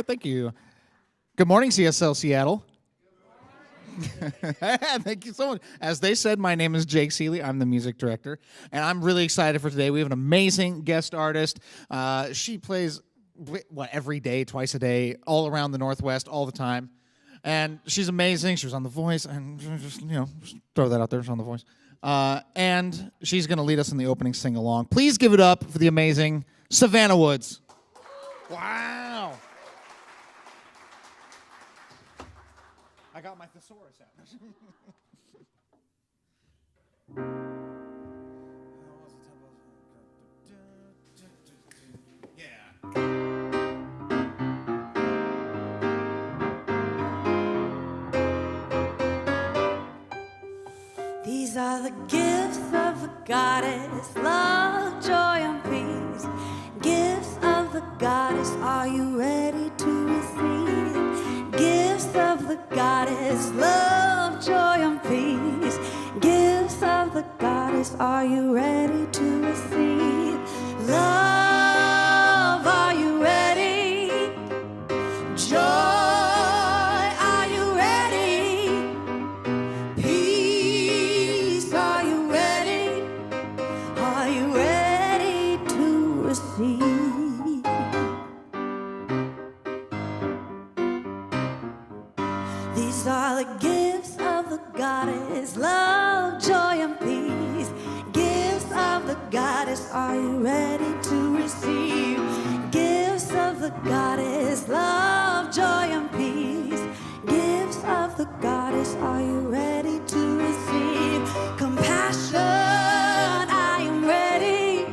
Thank you. Good morning, CSL Seattle. Thank you so much. As they said, my name is Jake Seeley. I'm the music director, and I'm really excited for today. We have an amazing guest artist. She plays every day, twice a day, all around the Northwest, all the time, and she's amazing. She was on The Voice, and just throw that out there. She's on The Voice, and she's going to lead us in the opening sing along. Please give it up for the amazing Savanna Woods. Wow. I got my thesaurus out. Yeah. These are the gifts of the goddess, love, joy, and peace. Gifts of the goddess, are you ready to receive? Gifts of the goddess, love, joy, and peace. Gifts of the goddess, are you ready to receive? Love, are you ready? Joy, are you ready? Peace, are you ready? Are you ready to receive? These are the gifts of the goddess, love, joy, and peace. Gifts of the goddess, are you ready to receive? Gifts of the goddess, love, joy, and peace. Gifts of the goddess, are you ready to receive? Compassion, I am ready.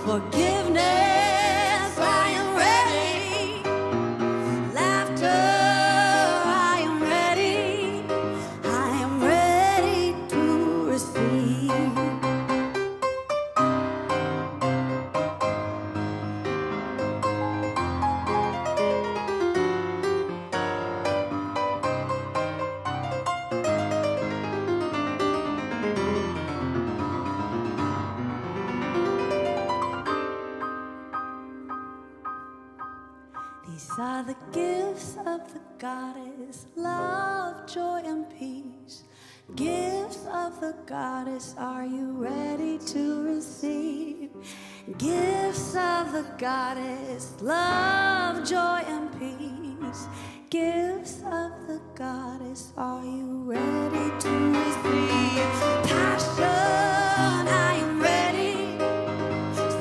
Forgiveness, I am ready. Laughter, I am ready. I am ready to receive. These are the gifts of the goddess, love, joy, and peace. Gifts of the goddess, are you ready to receive? Gifts of the goddess, love, joy, and peace. Gifts of the goddess, are you ready to receive? Passion, I am ready.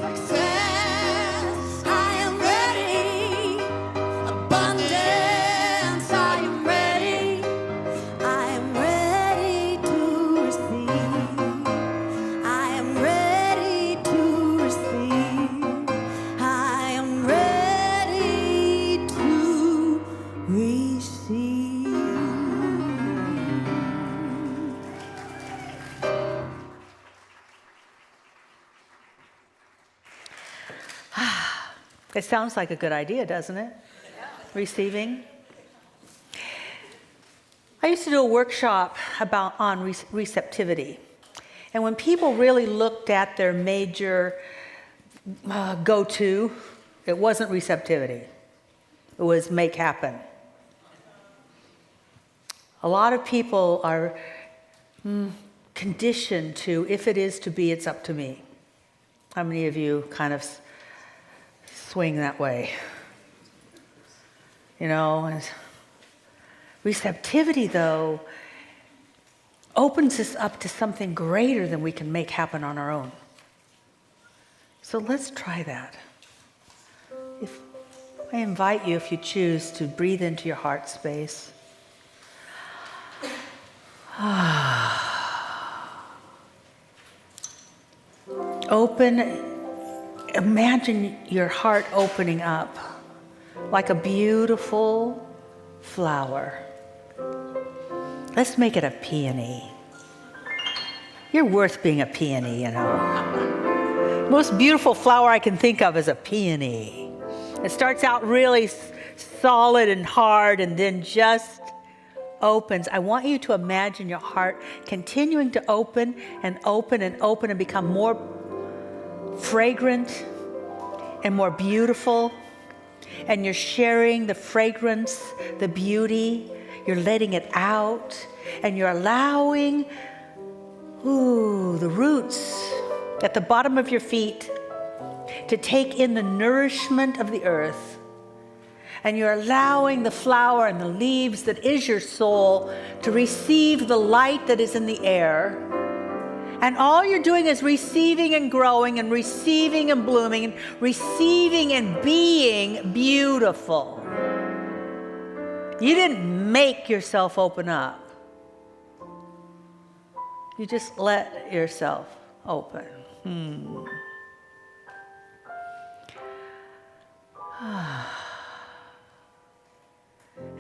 Success, I am ready. Abundance, I am ready. I am ready to receive. I am ready to receive. I am ready to receive. It sounds like a good idea, doesn't it? Receiving. I used to do a workshop on receptivity. And when people really looked at their major go-to, it wasn't receptivity. It was make happen. A lot of people are conditioned to, if it is to be, it's up to me. How many of you kind of swing that way? And receptivity, though, opens us up to something greater than we can make happen on our own. So let's try that. I invite you, if you choose, to breathe into your heart space. Imagine your heart opening up like a beautiful flower. Let's make it a peony. You're worth being a peony, Most beautiful flower I can think of is a peony. It starts out really solid and hard and then just opens. I want you to imagine your heart continuing to open and open and open and become more fragrant and more beautiful. and you're sharing the fragrance, the beauty, you're letting it out, and you're allowing, the roots at the bottom of your feet to take in the nourishment of the earth. And you're allowing the flower and the leaves that is your soul to receive the light that is in the air. And all you're doing is receiving and growing and receiving and blooming and receiving and being beautiful. You didn't make yourself open up. You just let yourself open.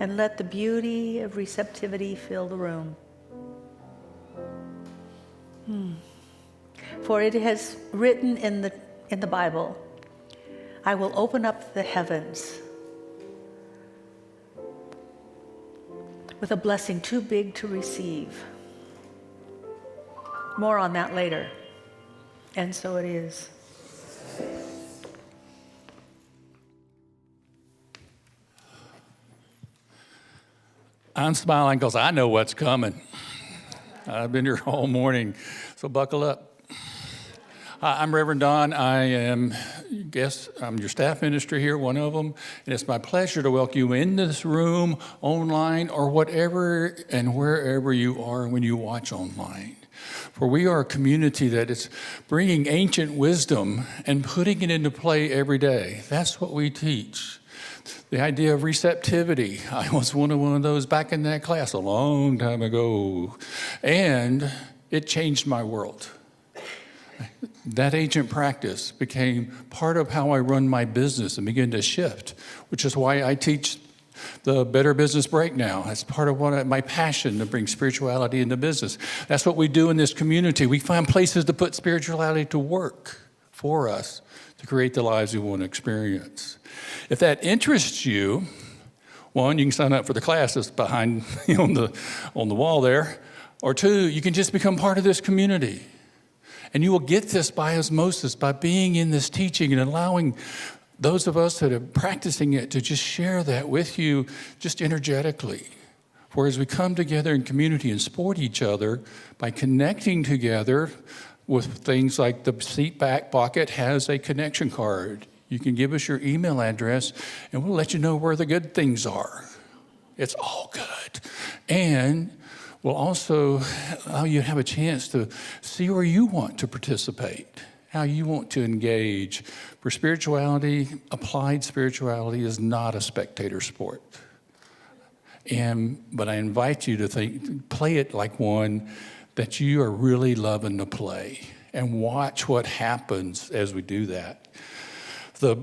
And let the beauty of receptivity fill the room. For it has written in the Bible, I will open up the heavens with a blessing too big to receive. More on that later. And so it is. I'm smiling because I know what's coming. I've been here all morning, so buckle up. Hi, I'm Reverend Don. I'm your staff minister here, one of them, and it's my pleasure to welcome you in this room, online, or whatever and wherever you are when you watch online. For we are a community that is bringing ancient wisdom and putting it into play every day. That's what we teach. The idea of receptivity. I was one of those back in that class a long time ago, and it changed my world. That ancient practice became part of how I run my business and began to shift, which is why I teach the Better Business Break now. It's part of my passion to bring spirituality into business. That's what we do in this community. We find places to put spirituality to work for us to create the lives we want to experience. If that interests you, one, you can sign up for the classes behind on the wall there, or two, you can just become part of this community. And you will get this by osmosis, by being in this teaching and allowing those of us that are practicing it to just share that with you just energetically. For as we come together in community and support each other by connecting together with things like the seat back pocket has a connection card. You can give us your email address and we'll let you know where the good things are. It's all good. And we'll also allow you to have a chance to see where you want to participate, how you want to engage. For spirituality, applied spirituality is not a spectator sport. But I invite you to play it like one that you are really loving to play and watch what happens as we do that. The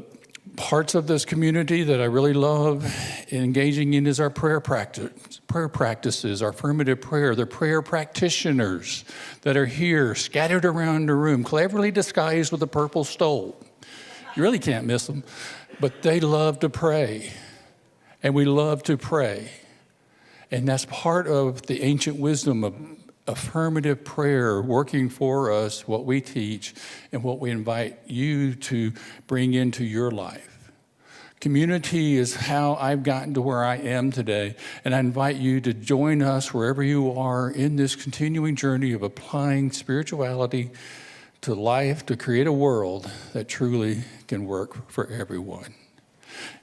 parts of this community that I really love engaging in is our prayer practices, our affirmative prayer, the prayer practitioners that are here scattered around the room, cleverly disguised with a purple stole. You really can't miss them, but they love to pray, and we love to pray. And that's part of the ancient wisdom of affirmative prayer, working for us what we teach and what we invite you to bring into your life. Community is how I've gotten to where I am today, and I invite you to join us wherever you are in this continuing journey of applying spirituality to life to create a world that truly can work for everyone.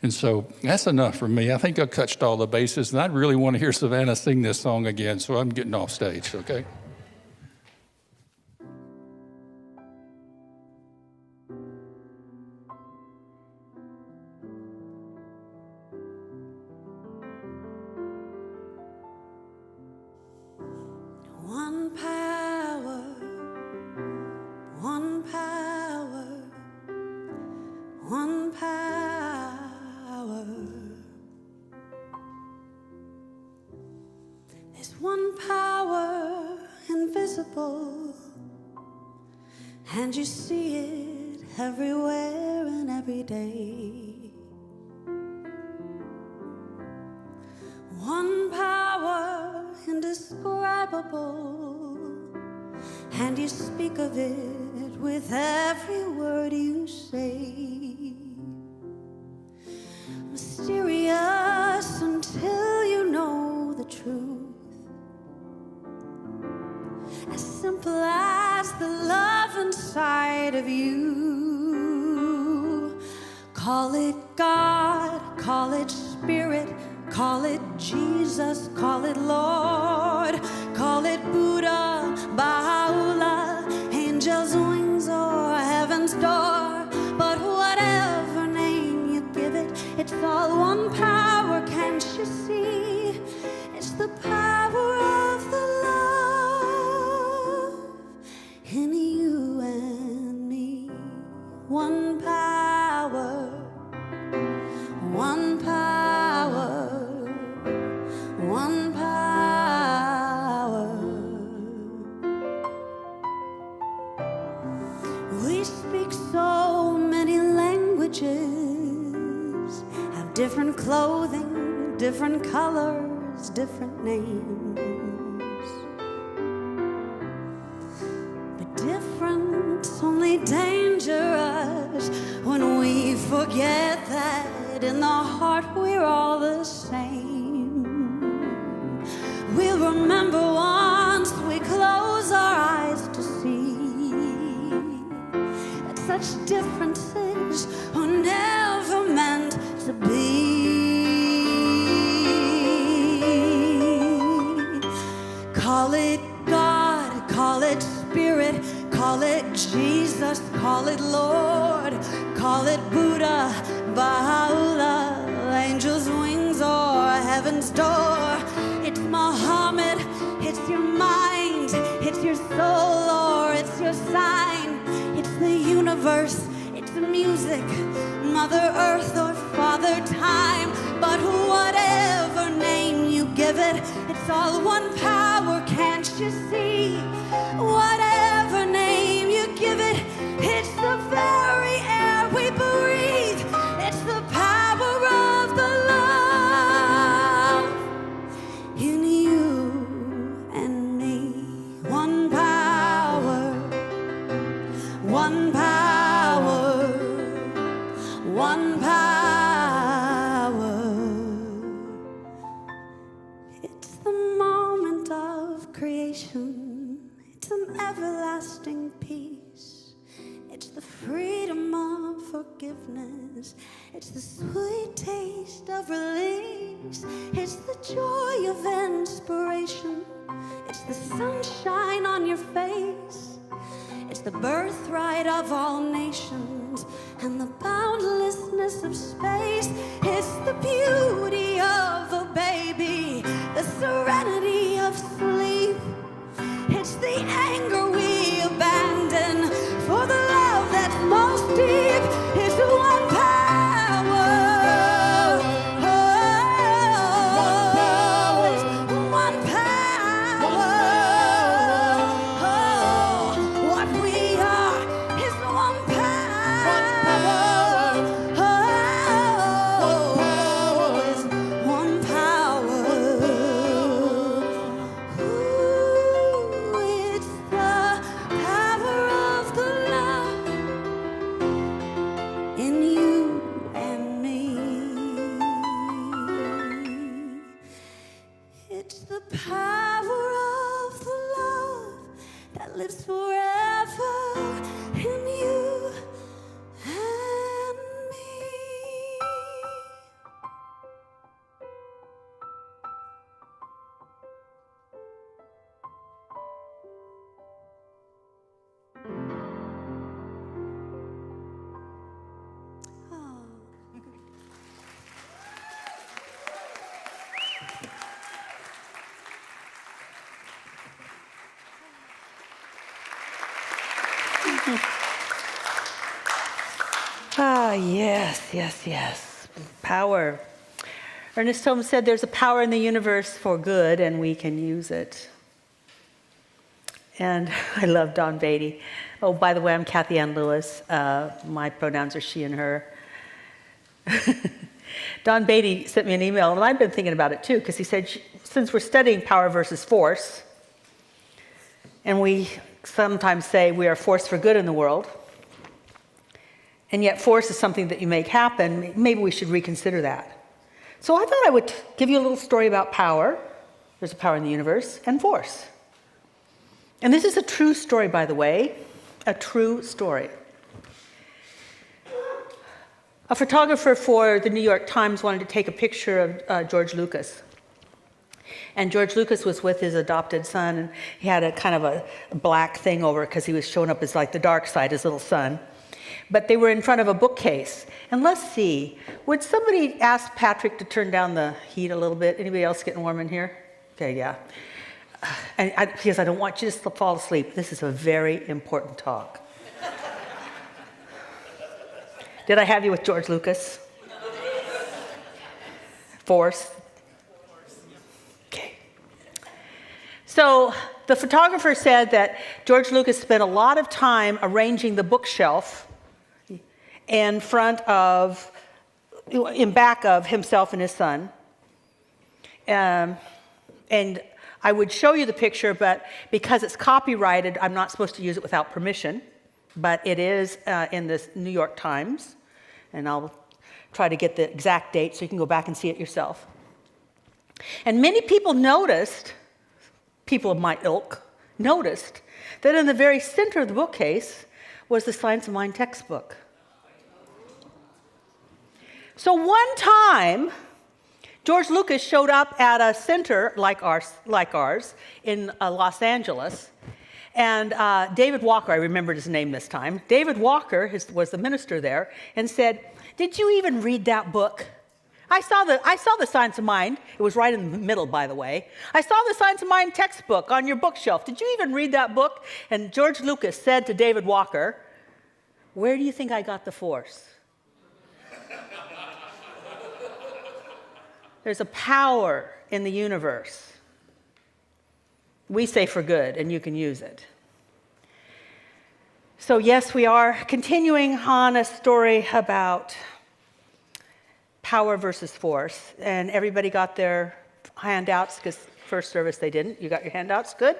And so that's enough for me. I think I've touched all the bases, and I really want to hear Savanna sing this song again, so I'm getting off stage, okay? One power, one power, one power. There's one power invisible, and you see it everywhere and every day. One power indescribable, and you speak of it with every word you say. as simple as the love inside of you. Call it God, call it Spirit, call it Jesus, call it Lord, call it Buddha, Baha'u'llah, angels' wings or heaven's door. But whatever name you give it, it's all one power, can't you see? It's the power of the love in you and me. One power, one power, one power. We speak so many languages, have different clothing, different colors, different names. But difference only dangerous when we forget that in the heart we're all the same. We'll remember once we close our eyes to see that such differences were never meant to be. Call it God, call it Spirit, call it Jesus, call it Lord, call it Buddha, Baha'u'llah, angels' wings or heaven's door. It's Muhammad, it's your mind, it's your soul or it's your sign. It's the universe, it's the music, Mother Earth or Father Time. But whatever name you give it, it's all one power, can't you see? Whatever name you give it, it's the very air we breathe. It's the power of the love in you and me. One power, one power, one power. It's the moment of creation. It's an everlasting peace. It's the freedom of forgiveness. It's the sweet taste of release. It's the joy of inspiration. It's the sunshine on your face. It's the birthright of all nations and the boundlessness of space. It's the beauty of a baby, the serenity of sleep. It's the anger we abandon for the love that's most deep. It's the one power. It's one power. What we are is one power. It's one power. Ooh, it's the power of the love in you and me. It's the power of the love that lives forever in you and me. Ah, yes, yes, yes. Power. Ernest Holmes said there's a power in the universe for good and we can use it. And I love Don Beatty. Oh, by the way, I'm Kathianne Lewis. My pronouns are she and her. Don Beatty sent me an email, and I've been thinking about it too, because he said, since we're studying power versus force, and we sometimes say we are force for good in the world, and yet force is something that you make happen, maybe we should reconsider that. So I thought I would give you a little story about power. There's a power in the universe, and force. And this is a true story, by the way, a true story. A photographer for the New York Times wanted to take a picture of George Lucas. And George Lucas was with his adopted son, and he had a kind of a black thing over it because he was showing up as like the dark side, his little son. But they were in front of a bookcase. And let's see, would somebody ask Patrick to turn down the heat a little bit? Anybody else getting warm in here? Okay, yeah. Because I don't want you to fall asleep. This is a very important talk. Did I have you with George Lucas? Force? Okay. So the photographer said that George Lucas spent a lot of time arranging the bookshelf in back of himself and his son. And I would show you the picture, but because it's copyrighted, I'm not supposed to use it without permission. But it is in the New York Times, and I'll try to get the exact date so you can go back and see it yourself. And many people noticed, people of my ilk, noticed that in the very center of the bookcase was the Science of Mind textbook. So one time, George Lucas showed up at a center like ours in Los Angeles, and David Walker, I remembered his name this time, David Walker was the minister there, and said, "Did you even read that book? I saw the Science of Mind. It was right in the middle, by the way. I saw the Science of Mind textbook on your bookshelf. Did you even read that book?" And George Lucas said to David Walker, "Where do you think I got the Force?" There's a power in the universe. We say for good, and you can use it. So yes, we are continuing on a story about power versus force. And everybody got their handouts, because first service they didn't. You got your handouts? Good?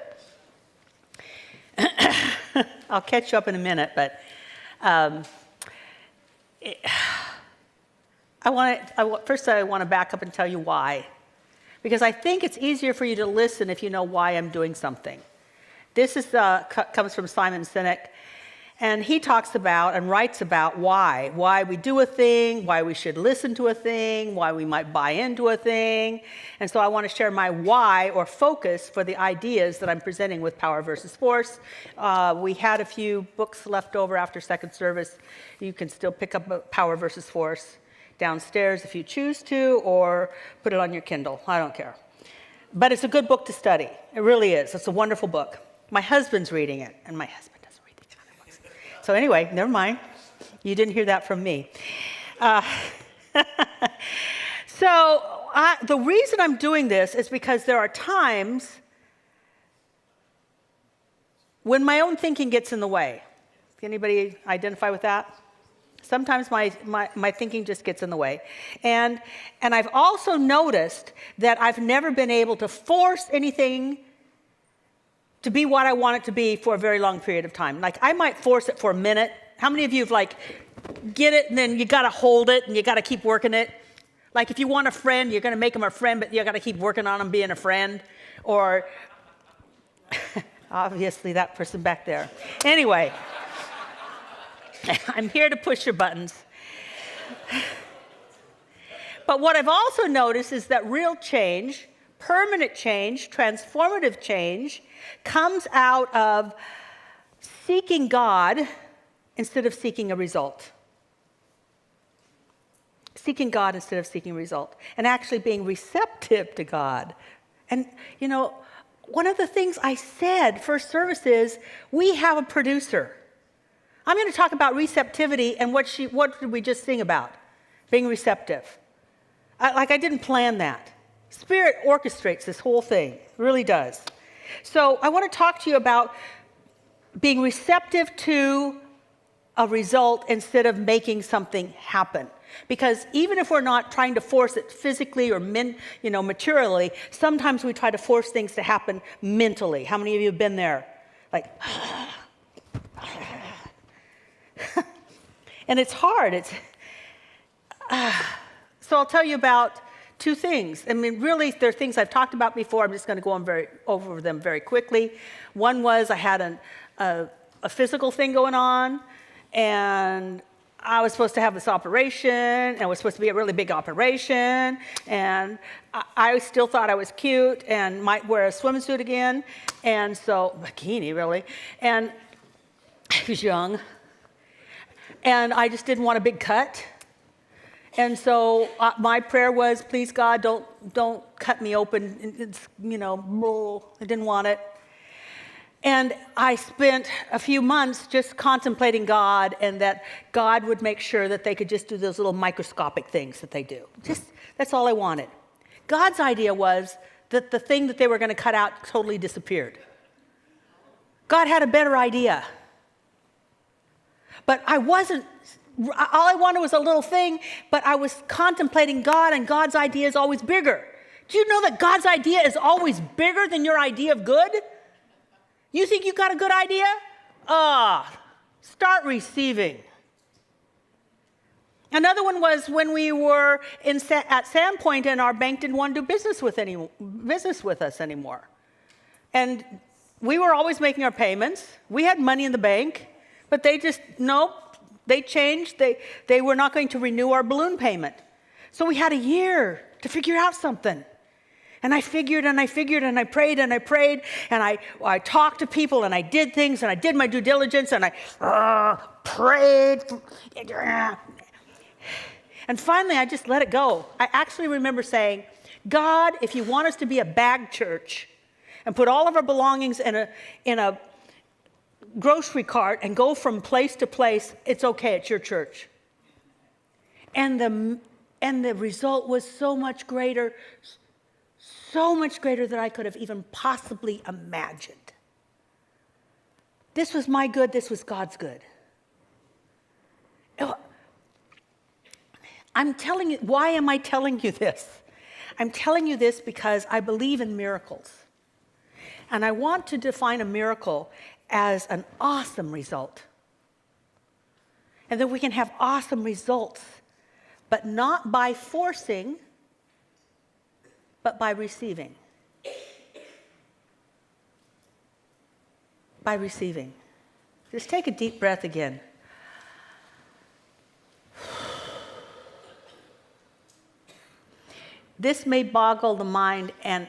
I'll catch you up in a minute, but first I want to back up and tell you why. Because I think it's easier for you to listen if you know why I'm doing something. This comes from Simon Sinek, and he talks about and writes about why we do a thing, why we should listen to a thing, why we might buy into a thing. And so I want to share my why or focus for the ideas that I'm presenting with Power versus Force. We had a few books left over after second service. You can still pick up Power versus Force downstairs if you choose to, or put it on your Kindle. I don't care. But it's a good book to study. It really is. It's a wonderful book. My husband's reading it, and my husband doesn't read these kind of books. So anyway, never mind. You didn't hear that from me. The reason I'm doing this is because there are times when my own thinking gets in the way. Anybody identify with that? Sometimes my thinking just gets in the way. And I've also noticed that I've never been able to force anything to be what I want it to be for a very long period of time. Like, I might force it for a minute. How many of you have, get it, and then you got to hold it, and you got to keep working it? Like, if you want a friend, you're going to make them a friend, but you got to keep working on them being a friend. Or, obviously, that person back there. Anyway. I'm here to push your buttons. But what I've also noticed is that real change, permanent change, transformative change, comes out of seeking God instead of seeking a result. Seeking God instead of seeking a result. And actually being receptive to God. And, one of the things I said first service is, we have a producer. I'm going to talk about receptivity and what did we just sing about? Being receptive. I didn't plan that. Spirit orchestrates this whole thing. It really does. So I want to talk to you about being receptive to a result instead of making something happen. Because even if we're not trying to force it physically or materially, sometimes we try to force things to happen mentally. How many of you have been there? And it's hard. So I'll tell you about two things. I mean, really, they're things I've talked about before. I'm just going to go over them very quickly. One was I had a physical thing going on, and I was supposed to have this operation, and it was supposed to be a really big operation, and I still thought I was cute and might wear a swimsuit again, and so, bikini really, and I was young, and I just didn't want a big cut. And so my prayer was, please God, don't cut me open. It's, I didn't want it. And I spent a few months just contemplating God, and that God would make sure that they could just do those little microscopic things that they do. That's all I wanted. God's idea was that the thing that they were going to cut out totally disappeared. God had a better idea. But I wasn't, all I wanted was a little thing, but I was contemplating God, and God's idea is always bigger. Do you know that God's idea is always bigger than your idea of good? You think you got a good idea? Start receiving. Another one was when we were at Sandpoint, and our bank didn't want to do business with us anymore. And we were always making our payments. We had money in the bank, but they just, nope, they changed. They were not going to renew our balloon payment. So we had a year to figure out something. And I figured and I figured and I prayed and I prayed and I talked to people and I did things and I did my due diligence and I prayed. And finally, I just let it go. I actually remember saying, God, if you want us to be a bag church and put all of our belongings in a grocery cart and go from place to place, it's okay, it's your church. And the result was so much greater than I could have even possibly imagined. This was my good, this was God's good. I'm telling you, why am I telling you this? I'm telling you this because I believe in miracles. And I want to define a miracle as an awesome result. And that we can have awesome results, but not by forcing, but by receiving. By receiving. Just take a deep breath again. This may boggle the mind and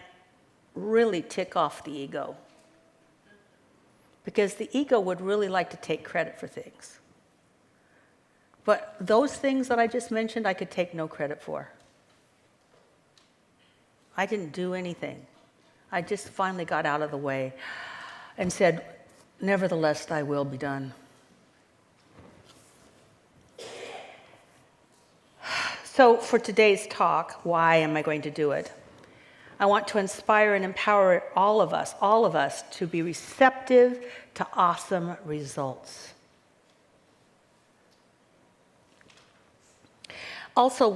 really tick off the ego. Because the ego would really like to take credit for things. But those things that I just mentioned, I could take no credit for. I didn't do anything. I just finally got out of the way and said, nevertheless, thy will be done. So for today's talk, why am I going to do it? I want to inspire and empower all of us to be receptive to awesome results. Also,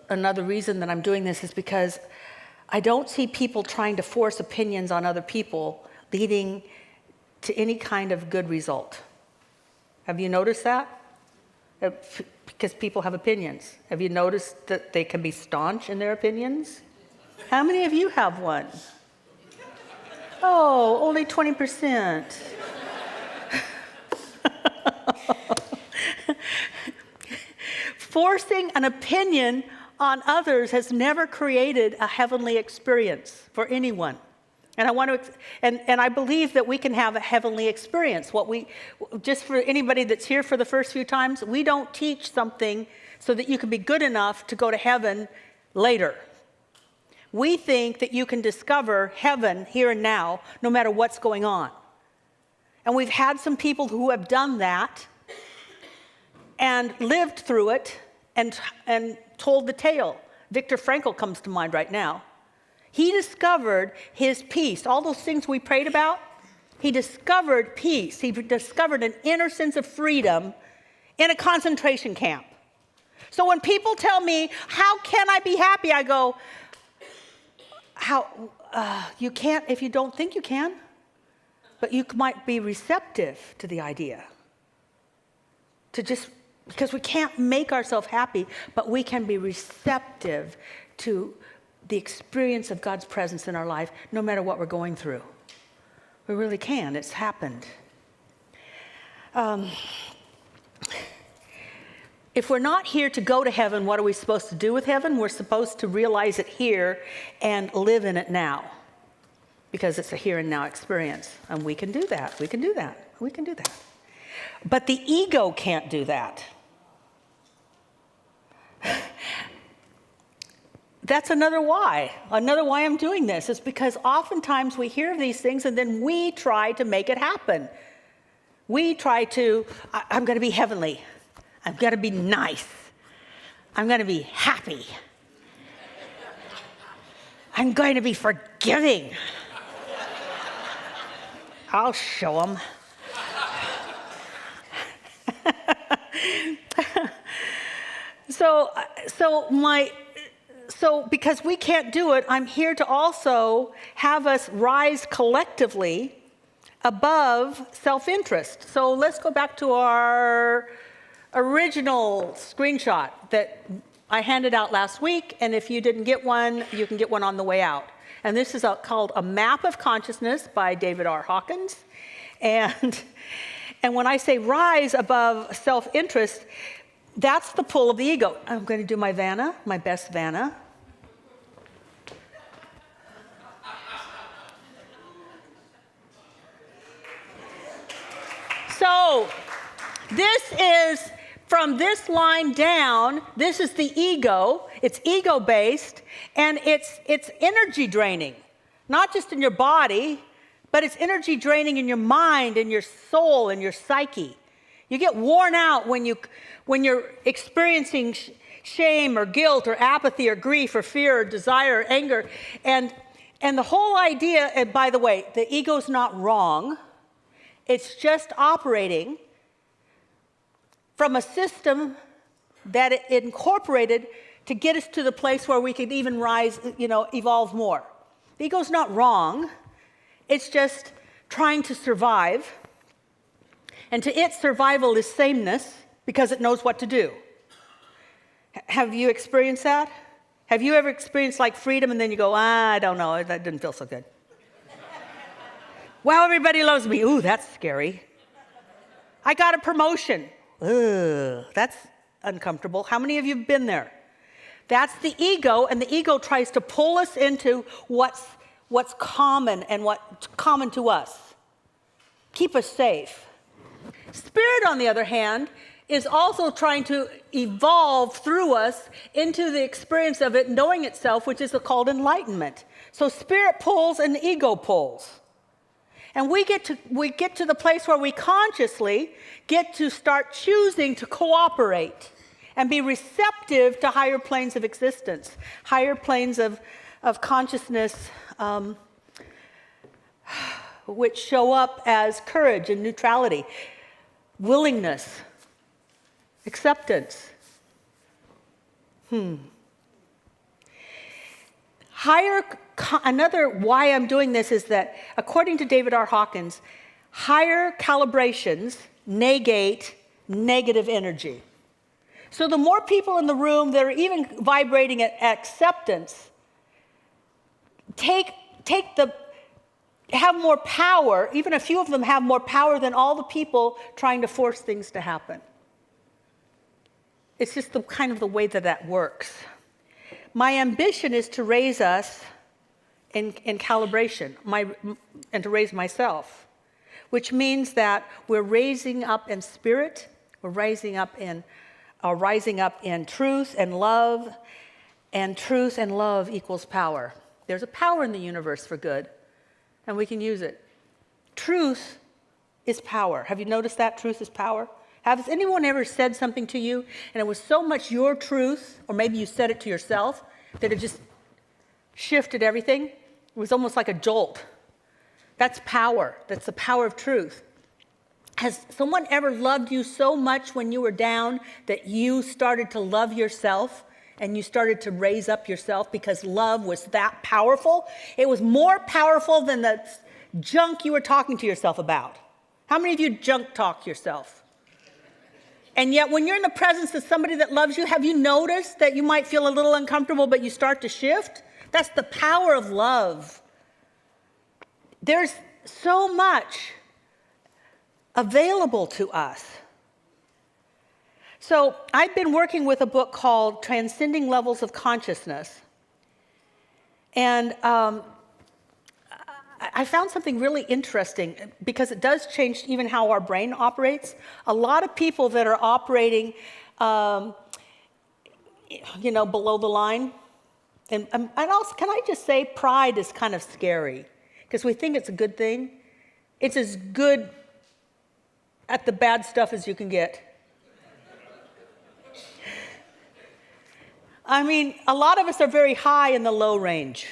another reason that I'm doing this is because I don't see people trying to force opinions on other people leading to any kind of good result. Have you noticed that? Because people have opinions. Have you noticed that they can be staunch in their opinions? How many of you have one? Oh, only 20%. Forcing an opinion on others has never created a heavenly experience for anyone. And I want to, and I believe that we can have a heavenly experience. Just for anybody that's here for the first few times, we don't teach something so that you can be good enough to go to heaven later. We think that you can discover heaven here and now, no matter what's going on. And we've had some people who have done that and lived through it and told the tale. Viktor Frankl comes to mind right now. He discovered his peace. All those things we prayed about, he discovered peace. He discovered an inner sense of freedom in a concentration camp. So when people tell me, how can I be happy? I go, you can't if you don't think you can. But you might be receptive to the idea. Because we can't make ourselves happy, but we can be receptive to the experience of God's presence in our life, no matter what we're going through. We really can. It's happened. If we're not here to go to heaven, what are we supposed to do with heaven? We're supposed to realize it here and live in it now, because it's a here and now experience. And we can do that. We can do that. We can do that. But the ego can't do that. That's another why. Another why I'm doing this is because oftentimes we hear these things and then we try to make it happen. We try to, I'm going to be heavenly. I'm going to be nice. I'm going to be happy. I'm going to be forgiving. I'll show them. So because we can't do it, I'm here to also have us rise collectively above self-interest. So let's go back to our original screenshot that I handed out last week, and if you didn't get one, you can get one on the way out. And this is called A Map of Consciousness by David R. Hawkins. And when I say rise above self-interest, that's the pull of the ego. I'm going to do my Vanna, my best Vanna. So this is, from this line down, this is the ego. It's ego-based, and it's energy draining. Not just in your body, but it's energy draining in your mind and your soul and your psyche. You get worn out when you're experiencing shame or guilt or apathy or grief or fear or desire or anger. And the whole idea, and by the way, the ego's not wrong. It's just operating from a system that it incorporated to get us to the place where we could even rise, evolve more. The ego's not wrong. It's just trying to survive. And to it, survival is sameness because it knows what to do. Have you experienced that? Have you ever experienced like freedom and then you go, I don't know, that didn't feel so good. Wow, everybody loves me. Ooh, that's scary. I got a promotion. Ugh, that's uncomfortable. How many of you have been there? That's the ego, and the ego tries to pull us into what's common and what's common to us. Keep us safe. Spirit, on the other hand, is also trying to evolve through us into the experience of it knowing itself, which is called enlightenment. So spirit pulls and the ego pulls. And we get to the place where we consciously get to start choosing to cooperate and be receptive to higher planes of existence, higher planes of consciousness, which show up as courage and neutrality, willingness, acceptance. Another why I'm doing this is that, according to David R. Hawkins, higher calibrations negate negative energy. So the more people in the room that are even vibrating at acceptance have more power, even a few of them have more power than all the people trying to force things to happen. It's just the kind of the way that works. My ambition is to raise us in calibration, and to raise myself, which means that we're raising up in spirit, we're rising up in truth and love, and truth and love equals power. There's a power in the universe for good, and we can use it. Truth is power. Have you noticed that? Truth is power. Has anyone ever said something to you, and it was so much your truth, or maybe you said it to yourself, that it just shifted everything? It was almost like a jolt. That's power. That's the power of truth. Has someone ever loved you so much when you were down that you started to love yourself and you started to raise up yourself because love was that powerful? It was more powerful than the junk you were talking to yourself about. How many of you junk talk yourself? And yet when you're in the presence of somebody that loves you, have you noticed that you might feel a little uncomfortable, but you start to shift? That's the power of love. There's so much available to us. So I've been working with a book called Transcending Levels of Consciousness. And I found something really interesting because it does change even how our brain operates. A lot of people that are operating, below the line, and also, can I just say, pride is kind of scary because we think it's a good thing. It's as good at the bad stuff as you can get. I mean, a lot of us are very high in the low range.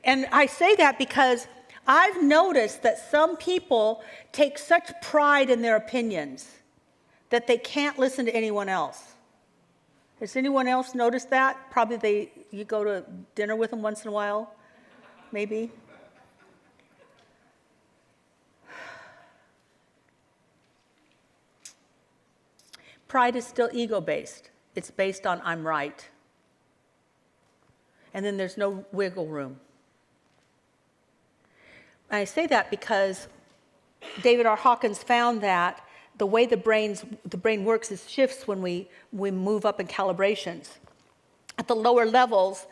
And I say that because I've noticed that some people take such pride in their opinions that they can't listen to anyone else. Has anyone else noticed that? Probably you go to dinner with them once in a while, maybe. Pride is still ego-based. It's based on I'm right. And then there's no wiggle room. And I say that because David R. Hawkins found that the way the brain works is shifts when we move up in calibrations. At the lower levels,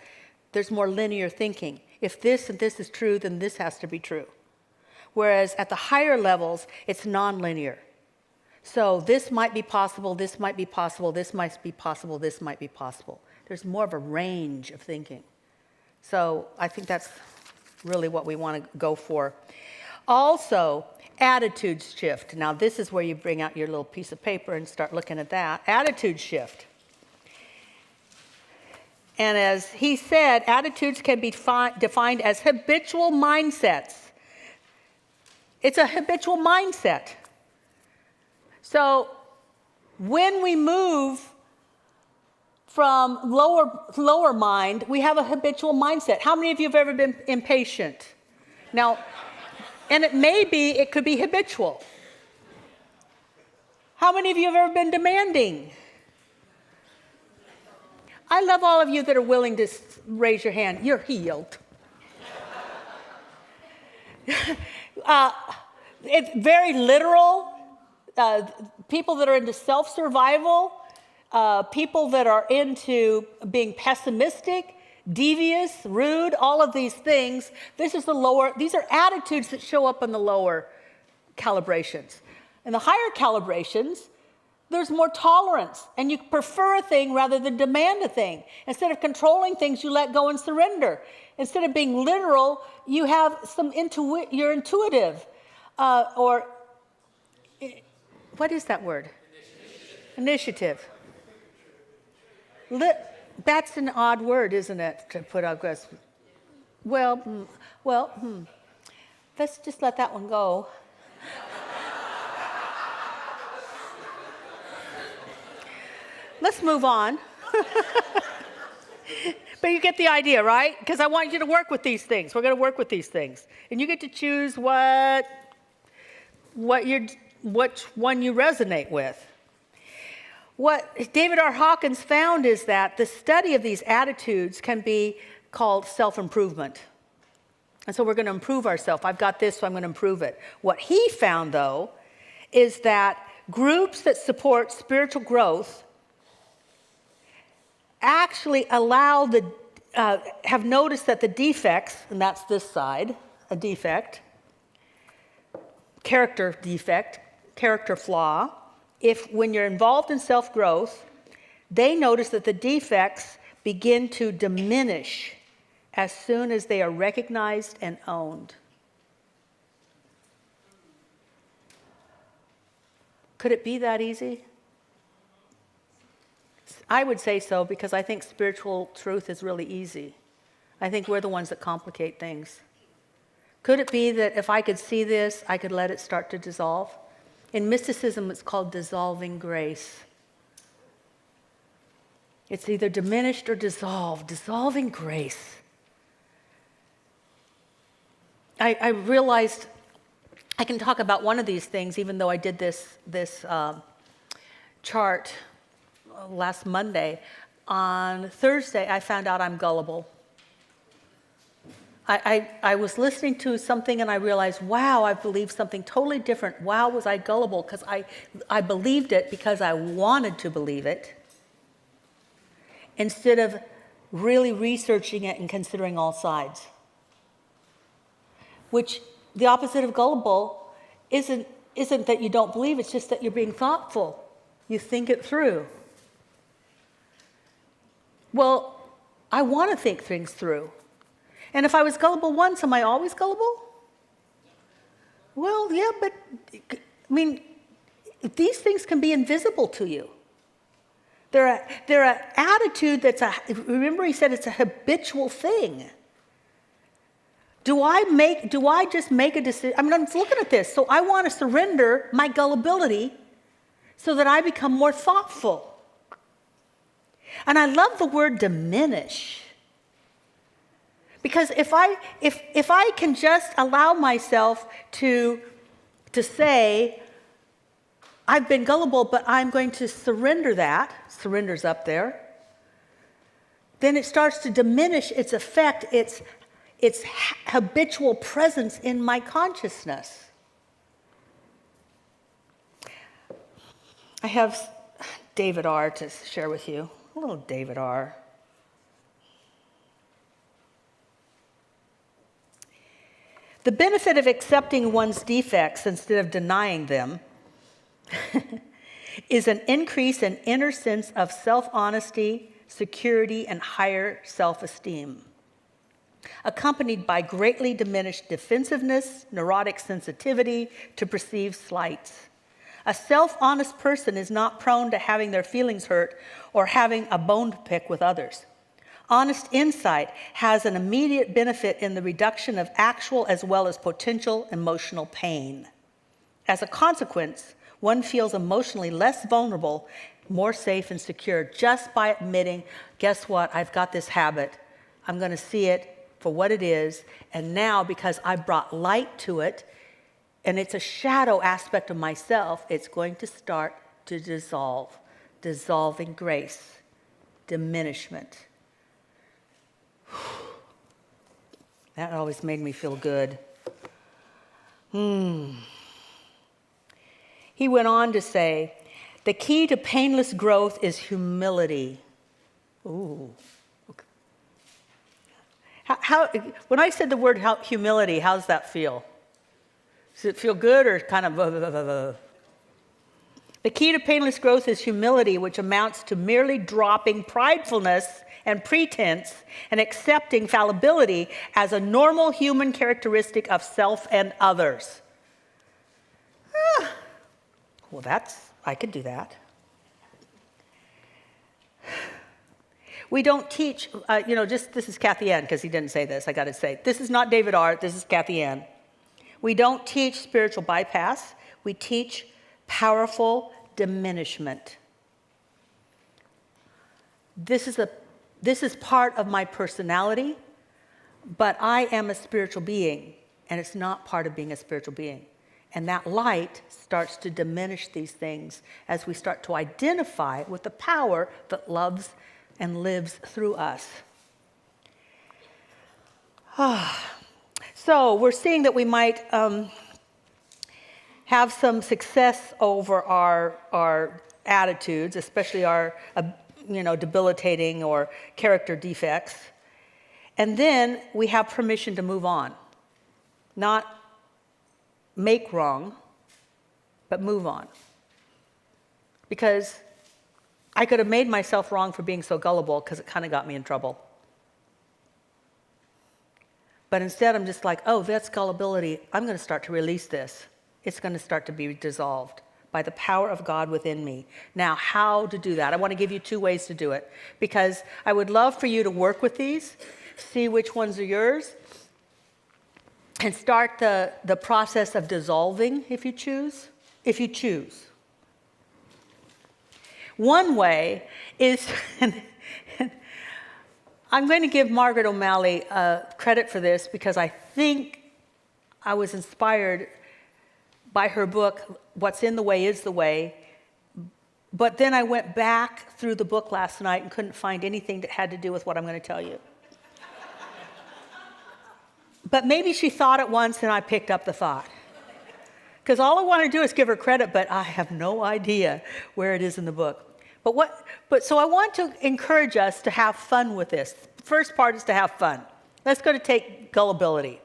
there's more linear thinking. If this and this is true, then this has to be true. Whereas at the higher levels, it's nonlinear. So this might be possible, this might be possible, this might be possible, this might be possible. There's more of a range of thinking. So I think that's really what we want to go for. Also, attitudes shift. Now this is where you bring out your little piece of paper and start looking at that. Attitude shift. And as he said, attitudes can be defined as habitual mindsets. It's a habitual mindset. So when we move from lower mind, we have a habitual mindset. How many of you have ever been impatient? Now, and it could be habitual. How many of you have ever been demanding? I love all of you that are willing to raise your hand. You're healed. It's very literal. People that are into self-survival, people that are into being pessimistic, devious, rude, all of these things. These are attitudes that show up in the lower calibrations. In the higher calibrations, there's more tolerance, and you prefer a thing rather than demand a thing. Instead of controlling things, you let go and surrender. Instead of being literal, you have you're intuitive, or what is that word? Initiative. That's an odd word, isn't it, to put out? Let's just let that one go. Let's move on. But you get the idea, right? Because I want you to work with these things. We're going to work with these things. And you get to choose which one you resonate with. What David R. Hawkins found is that the study of these attitudes can be called self-improvement. And so we're going to improve ourselves. I've got this, so I'm going to improve it. What he found, though, is that groups that support spiritual growth actually have noticed that the defects, and that's this side, a defect, character defect, character flaw, when you're involved in self-growth, they notice that the defects begin to diminish as soon as they are recognized and owned. Could it be that easy? I would say so, because I think spiritual truth is really easy. I think we're the ones that complicate things. Could it be that if I could see this, I could let it start to dissolve? In mysticism, it's called dissolving grace. It's either diminished or dissolved, dissolving grace. I realized I can talk about one of these things, even though I did this chart last Monday. On Thursday, I found out I'm gullible. I was listening to something and I realized, wow, I believed something totally different. Wow, was I gullible? Because I believed it because I wanted to believe it, instead of really researching it and considering all sides. Which the opposite of gullible isn't that you don't believe, it's just that you're being thoughtful. You think it through. Well, I want to think things through. And if I was gullible once, am I always gullible? Well, yeah, but I mean, these things can be invisible to you. They're an attitude remember he said it's a habitual thing. Do I just make a decision? I mean, I'm looking at this, so I want to surrender my gullibility so that I become more thoughtful. And I love the word diminish. Because if I can just allow myself to say, I've been gullible, but I'm going to surrender that, surrender's up there, then it starts to diminish its effect, its habitual presence in my consciousness. I have David R. to share with you, a little David R. The benefit of accepting one's defects instead of denying them is an increase in inner sense of self-honesty, security, and higher self-esteem, accompanied by greatly diminished defensiveness, neurotic sensitivity to perceived slights. A self-honest person is not prone to having their feelings hurt or having a bone to pick with others. Honest insight has an immediate benefit in the reduction of actual as well as potential emotional pain. As a consequence, one feels emotionally less vulnerable, more safe and secure just by admitting, guess what, I've got this habit. I'm going to see it for what it is, and now because I brought light to it, and it's a shadow aspect of myself, it's going to start to dissolve. Dissolving grace, diminishment. That always made me feel good. He went on to say, the key to painless growth is humility. Ooh. How, when I said the word humility, how does that feel? Does it feel good or kind of... The key to painless growth is humility, which amounts to merely dropping pridefulness and pretense and accepting fallibility as a normal human characteristic of self and others. Well, I could do that. We don't teach, this is Kathianne, because he didn't say this, I got to say. This is not David R., this is Kathianne. We don't teach spiritual bypass, we teach powerful diminishment. This is part of my personality, but I am a spiritual being, and it's not part of being a spiritual being. And that light starts to diminish these things as we start to identify with the power that loves and lives through us. So we're seeing that we might have some success over our attitudes, especially our debilitating or character defects. And then we have permission to move on. Not make wrong, but move on. Because I could have made myself wrong for being so gullible because it kind of got me in trouble. But instead I'm just like, oh, that's gullibility. I'm going to start to release this. It's going to start to be dissolved by the power of God within me. Now, how to do that? I want to give you 2 ways to do it, because I would love for you to work with these, see which ones are yours, and start the process of dissolving if you choose. If you choose. One way is, I'm going to give Margaret O'Malley credit for this because I think I was inspired by her book, What's in the Way is the Way, But then I went back through the book last night and couldn't find anything that had to do with what I'm going to tell you. But maybe she thought it once and I picked up the thought. Because all I want to do is give her credit, but I have no idea where it is in the book. So I want to encourage us to have fun with this. The first part is to have fun. Let's go to take gullibility.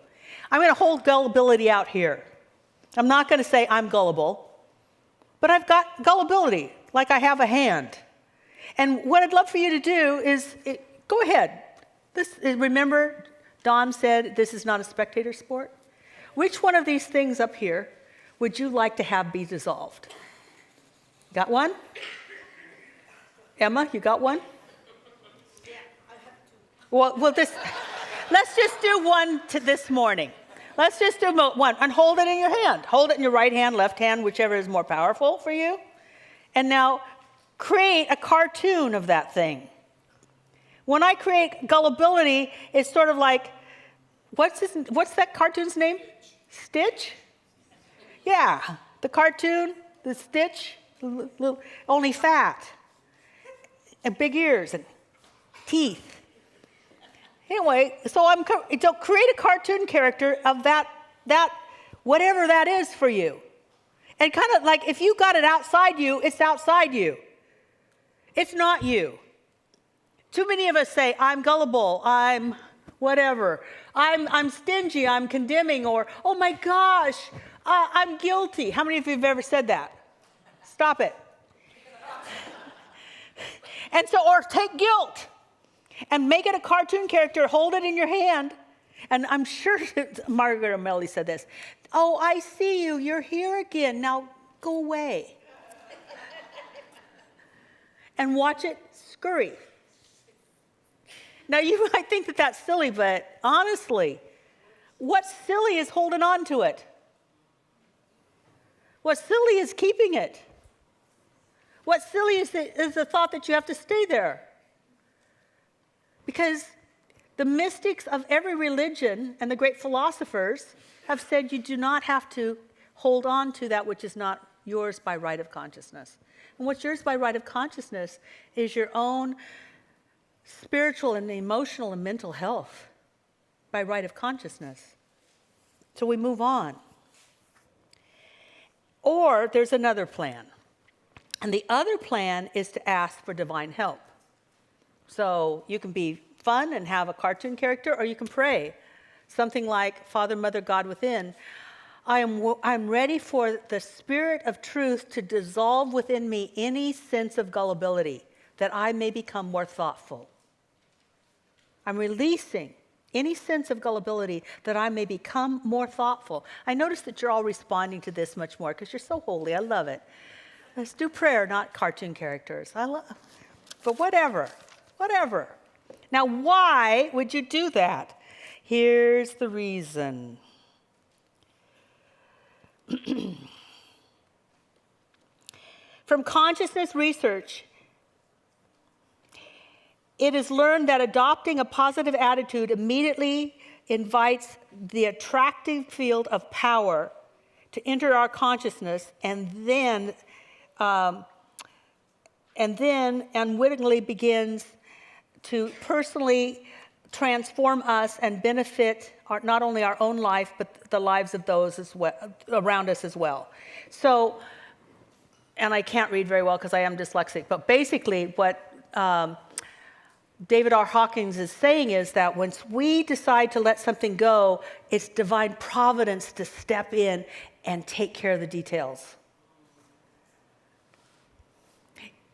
I'm going to hold gullibility out here. I'm not going to say I'm gullible, but I've got gullibility, like I have a hand. And what I'd love for you to do is, go ahead. Remember, Don said this is not a spectator sport? Which one of these things up here would you like to have be dissolved? Got one? Emma, you got one? Yeah, I have two. Well, let's just do one this morning. Let's just do one, and hold it in your hand. Hold it in your right hand, left hand, whichever is more powerful for you. And now create a cartoon of that thing. When I create gullibility, it's sort of like, what's that cartoon's name? Stitch? Yeah, the cartoon, the Stitch, only fat, and big ears and teeth. Anyway, so create a cartoon character of that whatever that is for you. And kind of like if you got it outside you, it's outside you. It's not you. Too many of us say, I'm gullible, I'm whatever. I'm stingy, I'm condemning, or, oh my gosh, I'm guilty. How many of you have ever said that? Stop it. And so, or take guilt and make it a cartoon character, hold it in your hand. And I'm sure Margaret O'Malley said this. Oh, I see you, you're here again. Now go away. And watch it scurry. Now you might think that that's silly, but honestly, what's silly is holding on to it. What's silly is keeping it. What's silly is the thought that you have to stay there. Because the mystics of every religion and the great philosophers have said you do not have to hold on to that which is not yours by right of consciousness. And what's yours by right of consciousness is your own spiritual and emotional and mental health by right of consciousness. So we move on. Or there's another plan. And the other plan is to ask for divine help. So you can be fun and have a cartoon character, or you can pray. Something like, Father, Mother, God within, I'm ready for the Spirit of truth to dissolve within me any sense of gullibility, that I may become more thoughtful. I'm releasing any sense of gullibility that I may become more thoughtful. I notice that you're all responding to this much more because you're so holy. I love it. Let's do prayer, not cartoon characters. But whatever. Now, why would you do that? Here's the reason. From consciousness research, it is learned that adopting a positive attitude immediately invites the attractive field of power to enter our consciousness, and then unwittingly begins to personally transform us and benefit not only our own life, but the lives of those as well, around us as well. So, and I can't read very well because I am dyslexic, but basically what David R. Hawkins is saying is that once we decide to let something go, it's divine providence to step in and take care of the details.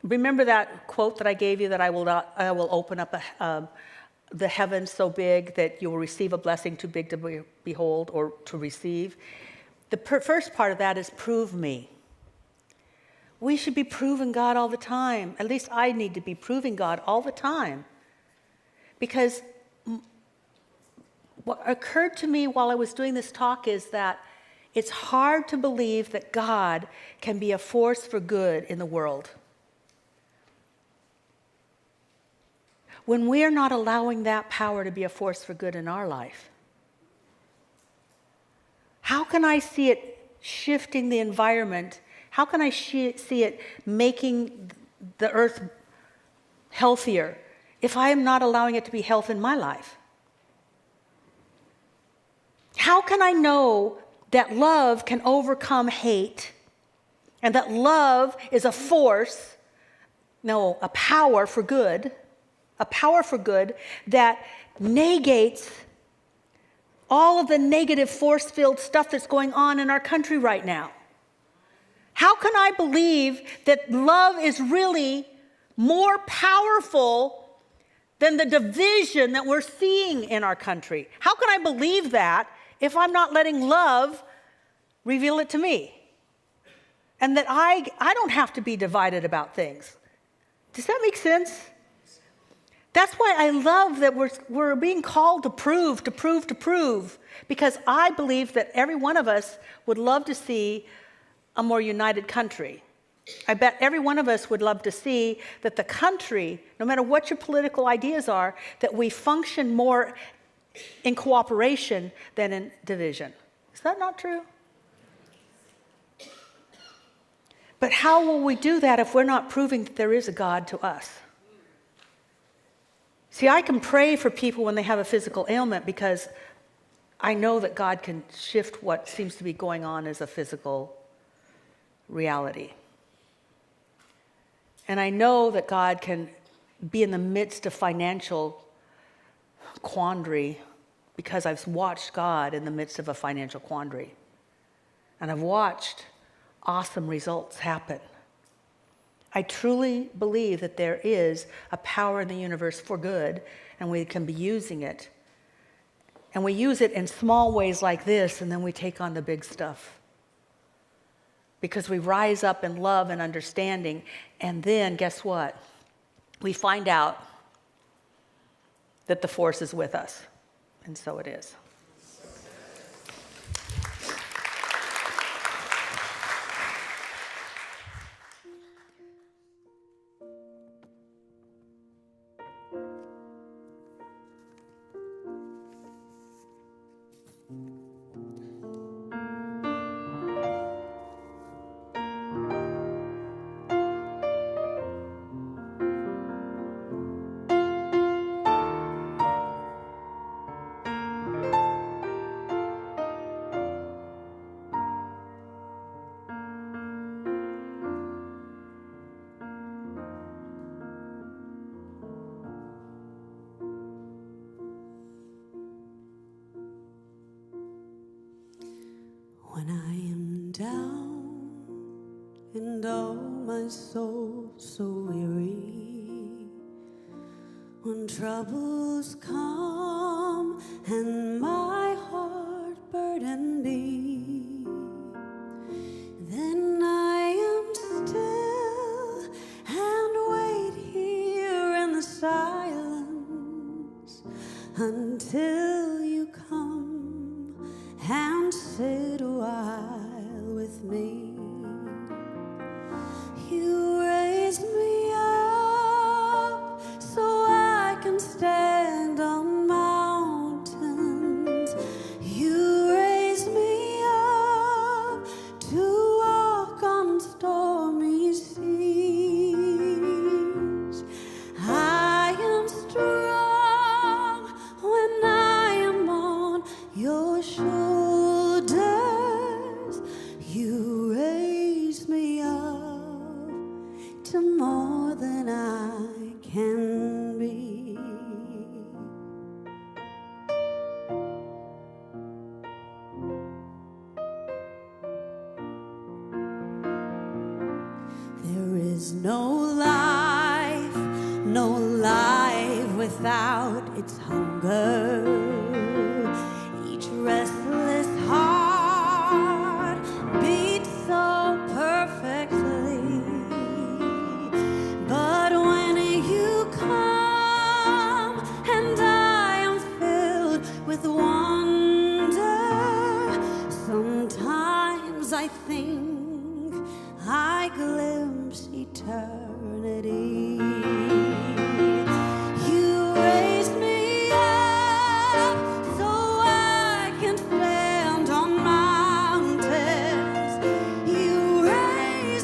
Remember that quote that I gave you that I will open up the heavens so big that you will receive a blessing too big to behold or to receive? The first part of that is prove me. We should be proving God all the time. At least I need to be proving God all the time. Because what occurred to me while I was doing this talk is that it's hard to believe that God can be a force for good in the world when we are not allowing that power to be a force for good in our life. How can I see it shifting the environment? How can I see it making the earth healthier if I am not allowing it to be health in my life? How can I know that love can overcome hate and that love is a force, no, a power for good that negates all of the negative force-filled stuff that's going on in our country right now? How can I believe that love is really more powerful than the division that we're seeing in our country? How can I believe that if I'm not letting love reveal it to me? And that I don't have to be divided about things. Does that make sense? That's why I love that we're being called to prove, because I believe that every one of us would love to see a more united country. I bet every one of us would love to see that the country, no matter what your political ideas are, that we function more in cooperation than in division. Is that not true? But how will we do that if we're not proving that there is a God to us? See, I can pray for people when they have a physical ailment because I know that God can shift what seems to be going on as a physical reality. And I know that God can be in the midst of financial quandary because I've watched God in the midst of a financial quandary. And I've watched awesome results happen. I truly believe that there is a power in the universe for good, and we can be using it. And we use it in small ways like this, and then we take on the big stuff. Because we rise up in love and understanding, and then guess what? We find out that the force is with us. And so it is. When I am down and all my soul so weary, when troubles come and my heart burden be, then I am still and wait here in the silence until you come and sit a while with me. You raise me up so I can stand on mountains. You raise me up to walk on stormy seas. I am strong when I am on your shoulders. You raise me up to more than I can be. There is no life without its hunger. Each restless heart beats so perfectly. But when you come and I am filled with wonder, sometimes I think I glimpse eternity. You raise me up so I can stand on mountains. You raise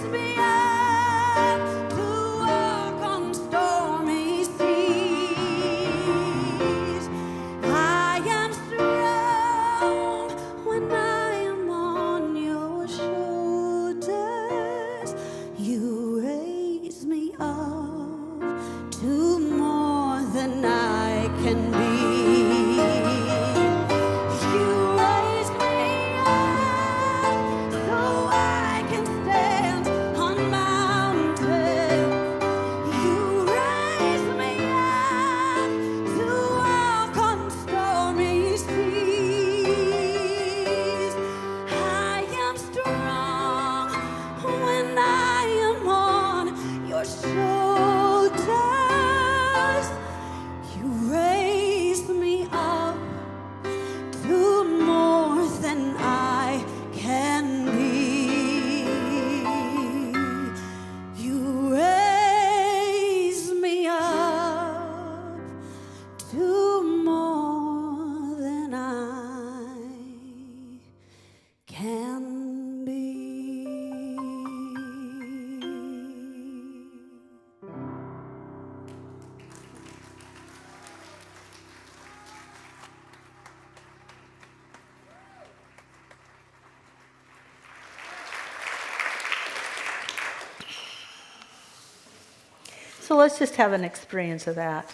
So let's just have an experience of that.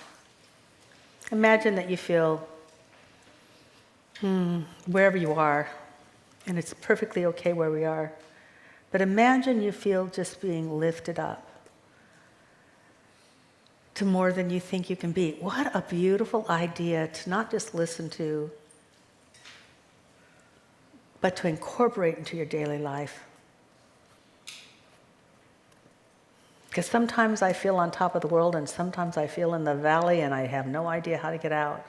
Imagine that you feel wherever you are, and it's perfectly okay where we are. But imagine you feel just being lifted up to more than you think you can be. What a beautiful idea to not just listen to, but to incorporate into your daily life. Because sometimes I feel on top of the world, and sometimes I feel in the valley, and I have no idea how to get out.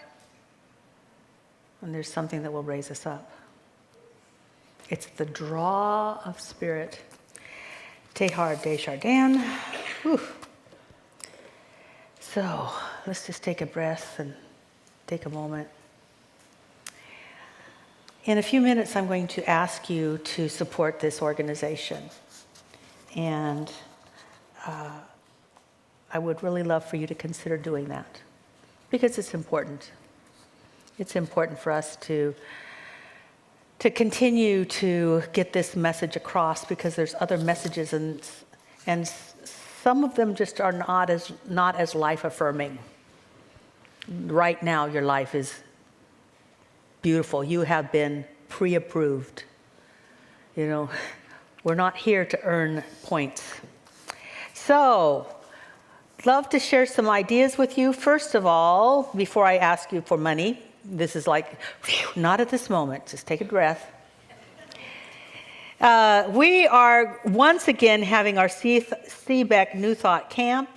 And there's something that will raise us up. It's the draw of spirit. Teilhard de Chardin. Whew. So let's just take a breath and take a moment. In a few minutes, I'm going to ask you to support this organization. And I would really love for you to consider doing that, because it's important. It's important for us to continue to get this message across, because there's other messages, and some of them just are not as life affirming. Right now, your life is beautiful. You have been pre-approved. You know, we're not here to earn points. So, love to share some ideas with you. First of all, before I ask you for money, this is like, whew, not at this moment. Just take a breath. We are once again having our CBEC New Thought Camp.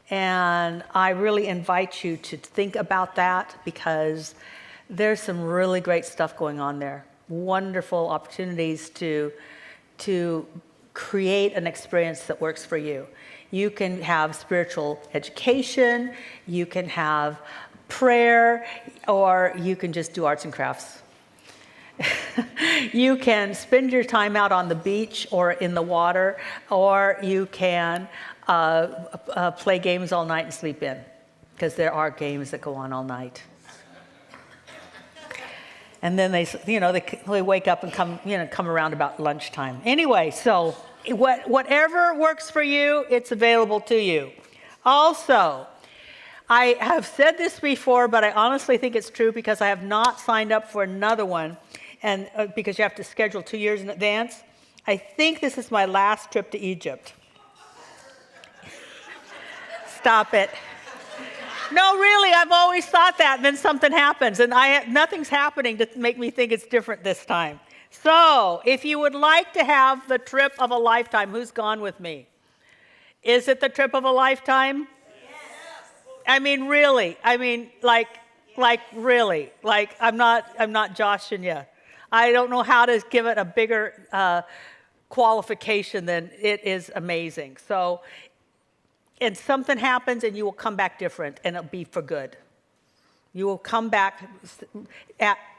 And I really invite you to think about that, because there's some really great stuff going on there. Wonderful opportunities to create an experience that works for you. You can have spiritual education, you can have prayer, or you can just do arts and crafts. You can spend your time out on the beach or in the water, or you can play games all night and sleep in, because there are games that go on all night. And then they wake up and come around about lunchtime. Anyway, so whatever works for you, it's available to you. Also, I have said this before, but I honestly think it's true, because I have not signed up for another one, and because you have to schedule 2 years in advance. I think this is my last trip to Egypt. Stop it. No, really, I've always thought that, and then something happens, and nothing's happening to make me think it's different this time. So, if you would like to have the trip of a lifetime, who's gone with me? Is it the trip of a lifetime? Yes. I mean, really. I mean, like really. Like, I'm not joshing you. I don't know how to give it a bigger qualification than it is amazing. So, and something happens, and you will come back different, and it'll be for good. You will come back,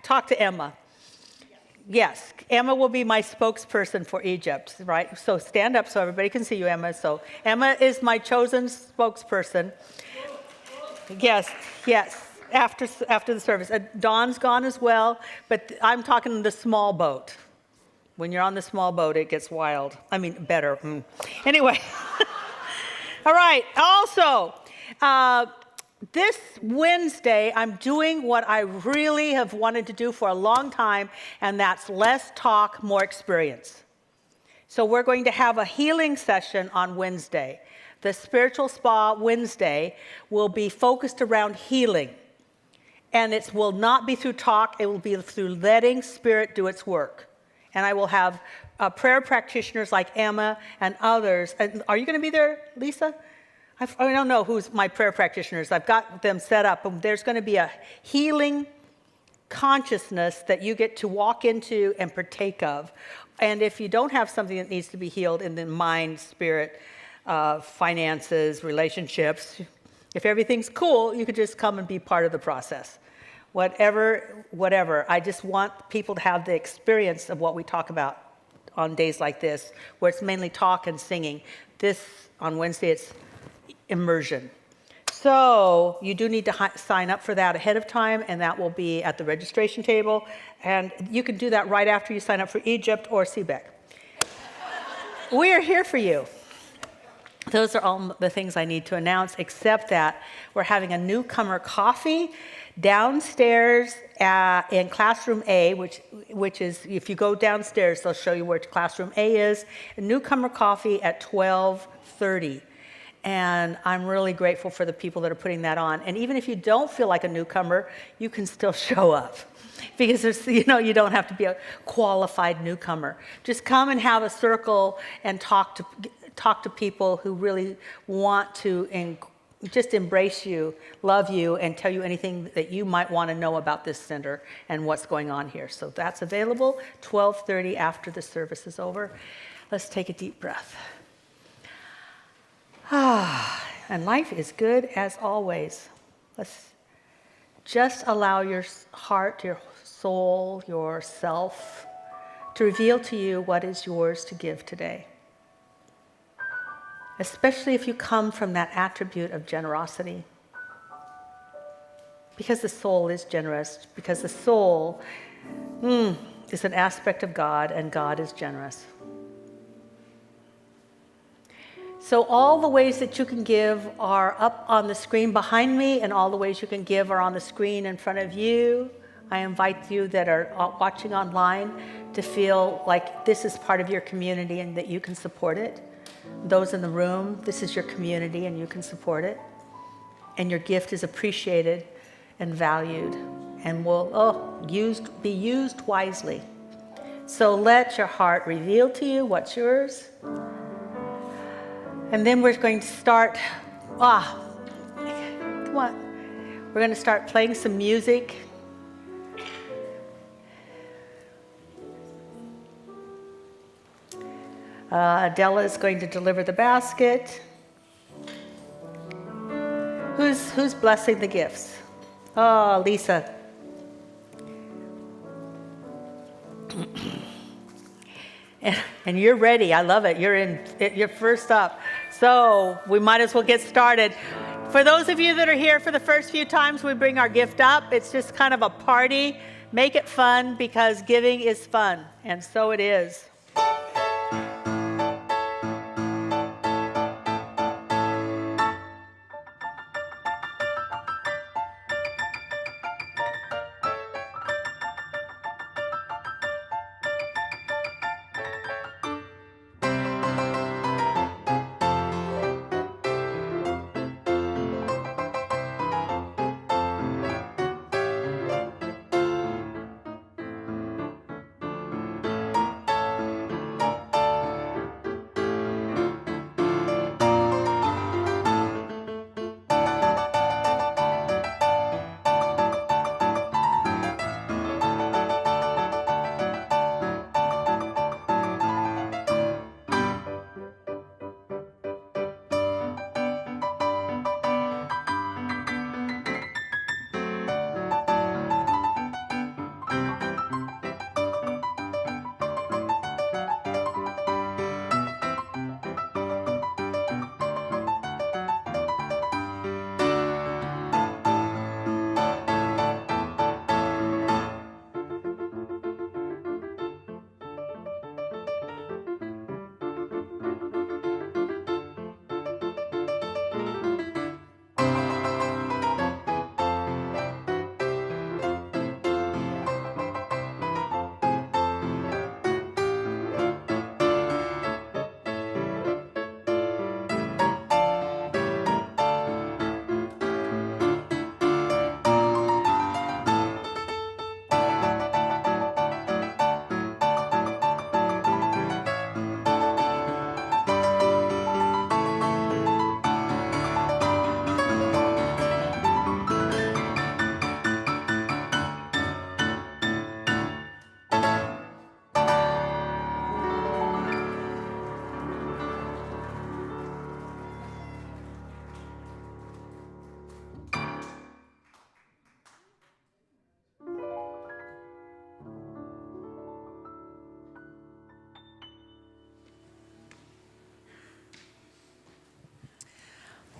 talk to Emma. Yes, Emma will be my spokesperson for Egypt, right? So stand up so everybody can see you, Emma. So Emma is my chosen spokesperson. Yes, after the service. Dawn's gone as well, but I'm talking the small boat. When you're on the small boat, it gets wild. I mean, better. Anyway. All right, also, this Wednesday, I'm doing what I really have wanted to do for a long time, and that's less talk, more experience. So we're going to have a healing session on Wednesday. The Spiritual Spa Wednesday will be focused around healing. And it will not be through talk, it will be through letting Spirit do its work. And I will have prayer practitioners like Emma and others. And are you going to be there, Lisa? I don't know who's my prayer practitioners. I've got them set up. And there's going to be a healing consciousness that you get to walk into and partake of. And if you don't have something that needs to be healed in the mind, spirit, finances, relationships, if everything's cool, you could just come and be part of the process. Whatever. I just want people to have the experience of what we talk about on days like this, where it's mainly talk and singing. This, on Wednesday, it's immersion. So you do need to sign up for that ahead of time, and that will be at the registration table. And you can do that right after you sign up for Egypt or CBEC. We are here for you. those are all the things I need to announce, except that we're having a newcomer coffee downstairs in classroom A, which is, if you go downstairs, they'll show you where classroom A is. A newcomer coffee at 12:30. And I'm really grateful for the people that are putting that on. And even if you don't feel like a newcomer, you can still show up. Because there's, you don't have to be a qualified newcomer. Just come and have a circle and talk to people who really want to just embrace you, love you, and tell you anything that you might want to know about this center and what's going on here. So that's available 12:30 after the service is over. Let's take a deep breath. And life is good as always. Let's just allow your heart, your soul, yourself to reveal to you what is yours to give today. Especially if you come from that attribute of generosity. Because the soul is generous, because the soul is an aspect of God, and God is generous. So all the ways that you can give are up on the screen behind me, and all the ways you can give are on the screen in front of you. I invite you that are watching online to feel like this is part of your community and that you can support it. Those in the room, this is your community and you can support it. And your gift is appreciated and valued and will be used wisely. So let your heart reveal to you what's yours. And then we're going to start, come on. We're going to start playing some music. Adela is going to deliver the basket. Who's blessing the gifts? Oh, Lisa. And you're ready. I love it. You're first up. So we might as well get started. For those of you that are here for the first few times, we bring our gift up. It's just kind of a party. Make it fun because giving is fun. And so it is.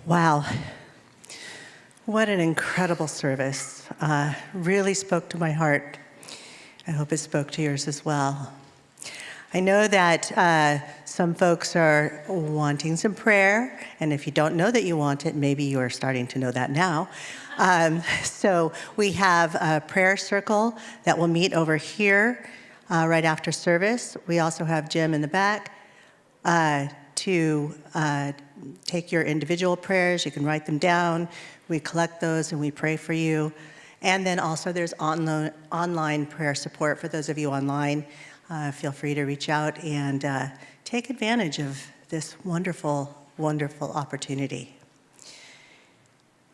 Wow. What an incredible service. Really spoke to my heart. I hope it spoke to yours as well. I know that some folks are wanting some prayer, and if you don't know that you want it, maybe you are starting to know that now. So we have a prayer circle that will meet over here right after service. We also have Jim in the back to take your individual prayers. You can write them down. We collect those and we pray for you. And then also there's online prayer support for those of you online. Feel free to reach out and take advantage of this wonderful, wonderful opportunity.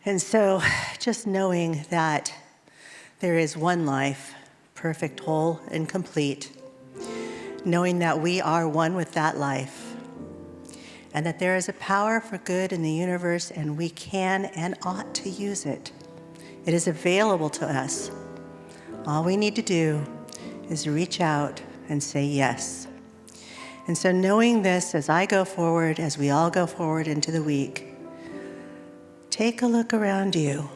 And so just knowing that there is one life, perfect, whole, and complete, knowing that we are one with that life, and that there is a power for good in the universe and we can and ought to use it. It is available to us. All we need to do is reach out and say yes. And so knowing this as I go forward, as we all go forward into the week, take a look around you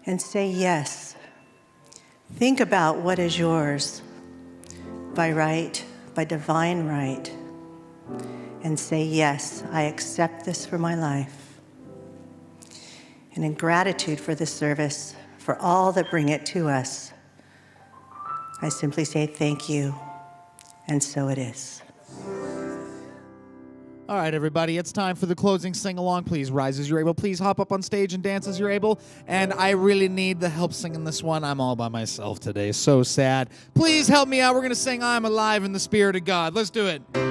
and say yes. Think about what is yours by right, by divine right, and say, yes, I accept this for my life. And in gratitude for this service, for all that bring it to us, I simply say thank you, and so it is. All right, everybody, it's time for the closing sing-along. Please rise as you're able. Please hop up on stage and dance as you're able. And I really need the help singing this one. I'm all by myself today. So sad. Please help me out. We're going to sing I'm Alive in the Spirit of God. Let's do it.